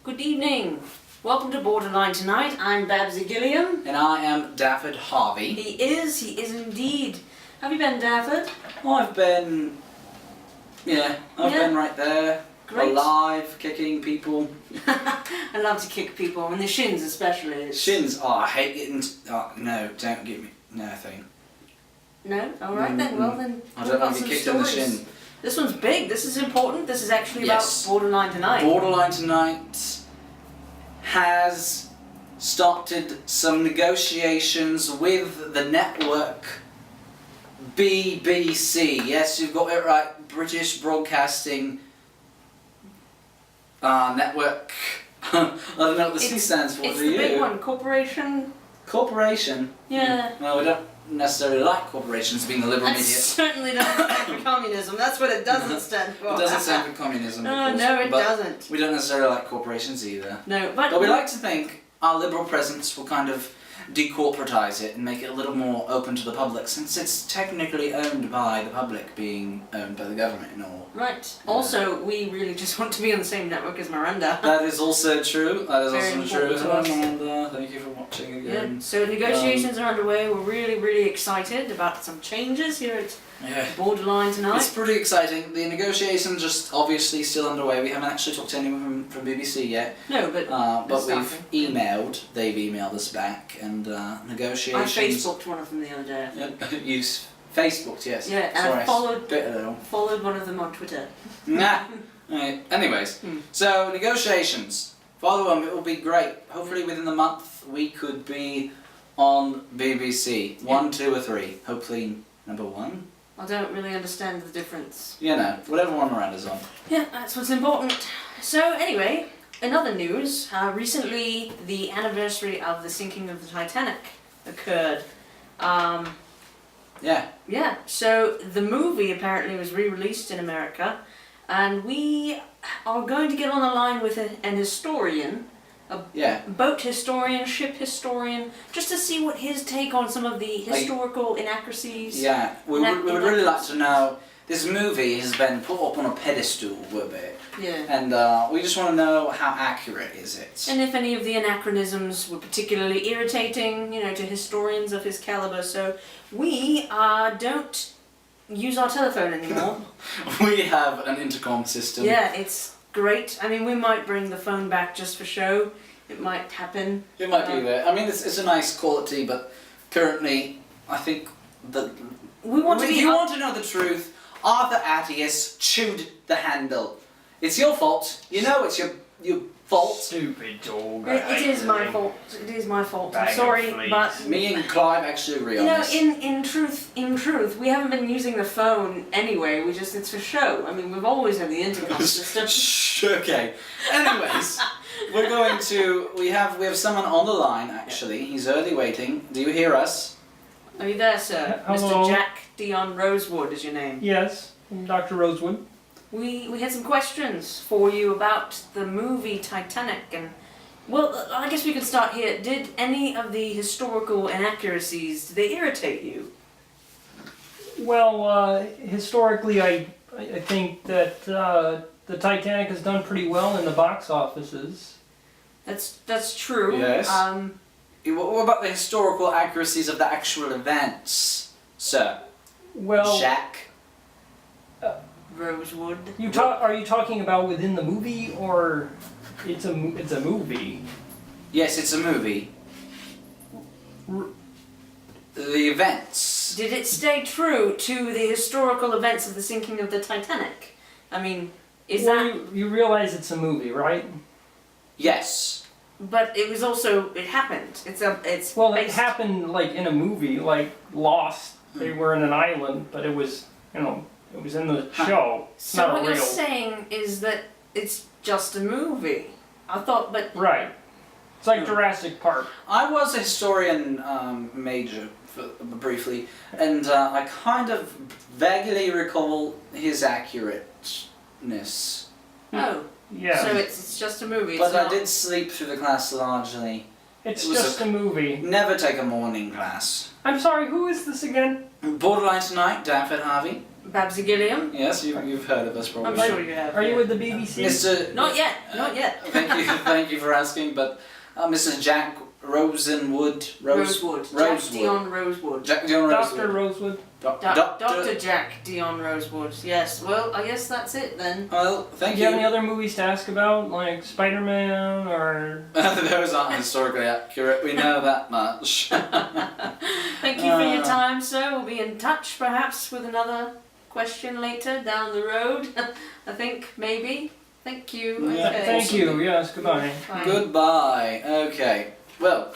Good evening. Welcome to Borderline Tonight. I'm Babsy Gilliam. And I am Dafford Harvey. He is indeed. How have you been, Dafford? Oh, I've been right there. Great. Alive, kicking people. I love to kick people, and the shins especially. Shins, I hate getting... no, don't give me... nothing. No? Alright then, well then... I don't want to be kicked in the shin. This one's big, this is important, this is actually Yes. about Borderline Tonight. Borderline Tonight has started some negotiations with the network BBC. Yes, you've got it right. British Broadcasting Network. I don't know what the C stands for, It's do the big you? one, corporation. Corporation? Yeah. Well, we don't necessarily like corporations, being a liberal That idiot. certainly doesn't stand for communism, that's what it doesn't stand for. It doesn't stand for communism, of Oh, course, no, it but doesn't. we don't necessarily like corporations either. No, But we like to think our liberal presence will kind of decorporatise it and make it a little more open to the public, since it's technically owned by the public, being owned by the government and all. Right. Also, we really just want to be on the same network as Miranda. That is also true. That is Very also true. important to us. And thank you for watching again. Yeah. So negotiations are underway. We're really excited about some changes here at Yeah. Borderline Tonight. It's pretty exciting. The negotiations are just obviously still underway. We haven't actually talked to anyone from BBC yet. No, but But we've starting. emailed. They've emailed us back, and I negotiations. Facebooked one of them the other day. You Facebooked, yes. Yeah, and Sorry, I followed bit of that. followed one of them on Twitter. Nah. Right. Anyways, so negotiations. Follow them. It will be great. Hopefully within the month we could be on BBC. 1, 2, or 3. Hopefully number 1. I don't really understand the difference. You know, whatever one Miranda's on. Yeah, that's what's important. So anyway, in other news, recently the anniversary of the sinking of the Titanic occurred. Yeah. Yeah, so the movie apparently was re-released in America, and we are going to get on the line with an historian, Yeah. boat historian, ship historian, just to see what his take on some of the historical inaccuracies. Yeah. We would really like to know. This movie has been put up on a pedestal a bit. Yeah. And we just want to know how accurate is it. And if any of the anachronisms were particularly irritating, to historians of his caliber. So we don't use our telephone anymore. We have an intercom system. Yeah, it's great. I mean, we might bring the phone back just for show. It might happen. It might be there. I mean, it's a nice quality, but currently, I think that... If you want to know the truth, Arthur Attius chewed the handle. It's your fault. You know it's your fault. Stupid dog. It is my fault. It is my fault. I'm sorry, but Me and Clive actually agree on this. in truth, we haven't been using the phone anyway. It's for show. I mean, we've always had the intercom system. Shh, okay. Anyways, we have someone on the line actually. He's early waiting. Do you hear us? Are you there, sir? Hello. Mr. Jack Dion Rosewood is your name. Yes, I'm Dr. Rosewood. We had some questions for you about the movie Titanic, and well, I guess we could start here. Did any of the historical inaccuracies, did they irritate you? Well, historically, I think that the Titanic has done pretty well in the box offices. That's true. Yes. What about the historical accuracies of the actual events, sir? Well, Jack? Rosewood. are you talking about within the movie, or it's a movie? Yes, it's a movie. The events. Did it stay true to the historical events of the sinking of the Titanic? I mean, You realize it's a movie, right? Yes. But it was also, it happened. It happened like in a movie, like Lost. They were in an island, but it was, it was in the show. It's So not what real. you're saying is that it's just a movie. I thought, but... Right. It's like Jurassic Park. I was a historian major briefly, and I kind of vaguely recall his accurateness. Oh. Yeah. So it's just a movie. But it's I not... did sleep through the class largely. It's It was just a movie. Never take a morning class. I'm sorry, who is this again? Borderline Tonight, Dafford Harvey. Babsy Gilliam. Yes, you've heard of us probably. I'm sure you have. Are you yeah. with the BBC? Mr. Not yet. Not yet. Thank you for asking, but Mr. Jack Rosewood. Rosewood. Jack Dion Rosewood. Jack Dion Rosewood. Dr. Rosewood. Dr. Jack Dion Rosewood. Yes. Well, I guess that's it then. Well, thank Do you have any other movies to ask about, like Spider-Man or? Those aren't historically accurate. We know that much. Thank you for your time, sir. We'll be in touch, perhaps, with another question later down the road. I think maybe. Thank you. Yeah, Okay. Thank you. Yes. Goodbye. Bye. Goodbye. Okay. Well,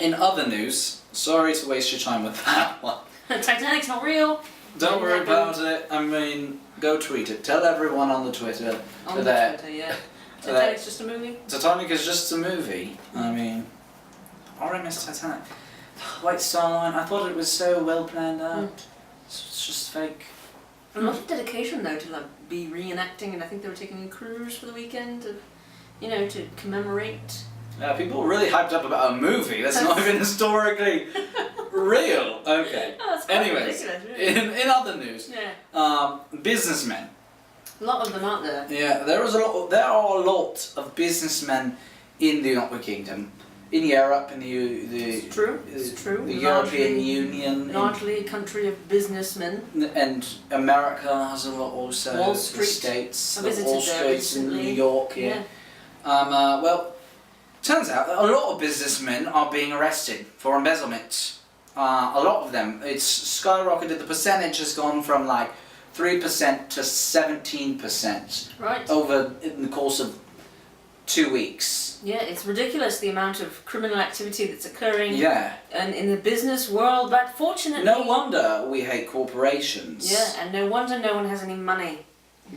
in other news, sorry to waste your time with that one. Titanic's not real. Don't worry about it. I mean, go tweet it. Tell everyone on the Twitter On that Twitter, yeah. Titanic's just a movie. Titanic is just a movie. I mean, R.M.S. Titanic. White Star Line. I thought it was so well planned out. It's just fake. A lot of dedication though to like be reenacting, and I think they were taking a cruise for the weekend, to commemorate. Yeah, people are really hyped up about a movie that's not even historically real. Okay. Oh, that's quite Anyways, ridiculous, really. in other news, Yeah. businessmen. A lot of them aren't there. Yeah, there are a lot of businessmen in the United Kingdom, in Europe, in It's true. It's true. the European Union, Largely a country of businessmen. and America has a lot also. Wall The Street. States, I the visited Wall there Street in New recently. York. Yeah. Well, turns out that a lot of businessmen are being arrested for embezzlement. A lot of them. It's skyrocketed. The percentage has gone from like 3% to 17% Right. over in the course of 2 weeks. Yeah, it's ridiculous the amount of criminal activity that's occurring. Yeah. And in the business world, but fortunately. No wonder we hate corporations. Yeah, and no wonder no one has any money.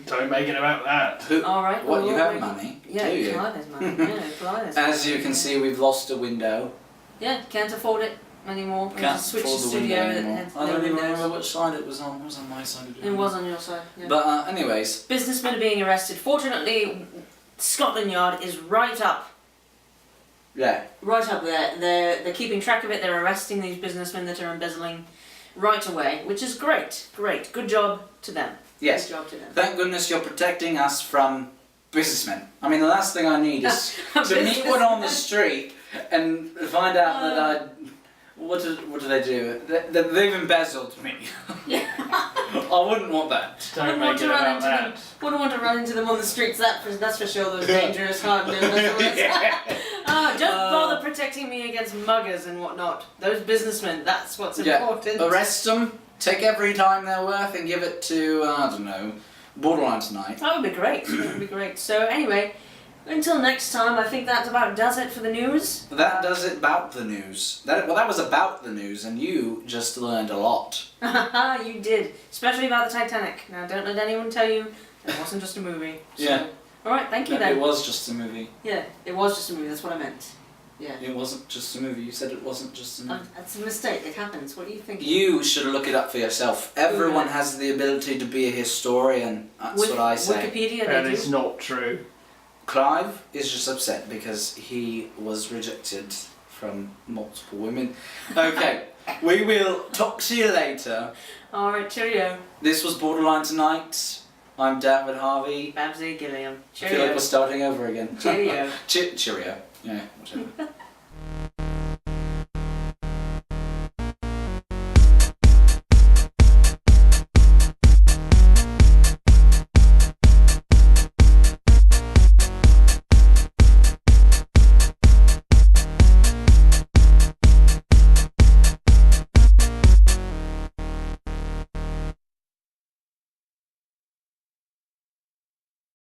Don't make it about that. Who? All right. What? well, You we'll have make- money? Yeah, Do you? Clive has money. Yeah, Clive has As money. you can see, we've lost a window. Yeah, can't afford it anymore. We Can't have to switch afford to the studio window that anymore. had I no don't even windows. remember which side it was on. It was on my side of the It was on your side. Yeah. But anyways, Businessmen are being arrested. Fortunately, Scotland Yard is right up yeah. there. They're keeping track of it. They're arresting these businessmen that are embezzling right away, which is great. Great. Good job to them. Yes. Good job to them. Thank goodness you're protecting us from businessmen. I mean, the last thing I need is to meet one on the street and find out that what do they do? They've embezzled me. Yeah. I wouldn't want that. Don't make it about that. Wouldn't want to run into them on the streets. That's for sure. Those dangerous, hard-nosed embezzlers. Don't bother protecting me against muggers and whatnot. Those businessmen. That's what's important. Arrest them. Take every time they're worth and give it to I don't know, Borderline Tonight. That would be great. That would be great. So anyway, until next time, I think that about does it for the news. That does it about the news. That was about the news, and you just learned a lot. You did, especially about the Titanic. Now, don't let anyone tell you it wasn't just a movie. So, Yeah. all right, thank you No, then. it was just a movie. Yeah, it was just a movie. That's what I meant. Yeah. It wasn't just a movie. You said it wasn't just a movie. That's a mistake. It happens. What do you think? You should look it up for yourself. Everyone Yeah. has the ability to be a historian. That's With what I say. Wikipedia, That they is do. not true. Clive is just upset because he was rejected from multiple women. Okay, we will talk to you later. All right, cheerio. This was Borderline Tonight. I'm David Harvey. Babsy Gilliam. I feel like Cheerio. we're starting over again. Cheerio. Cheerio. Yeah, whatever.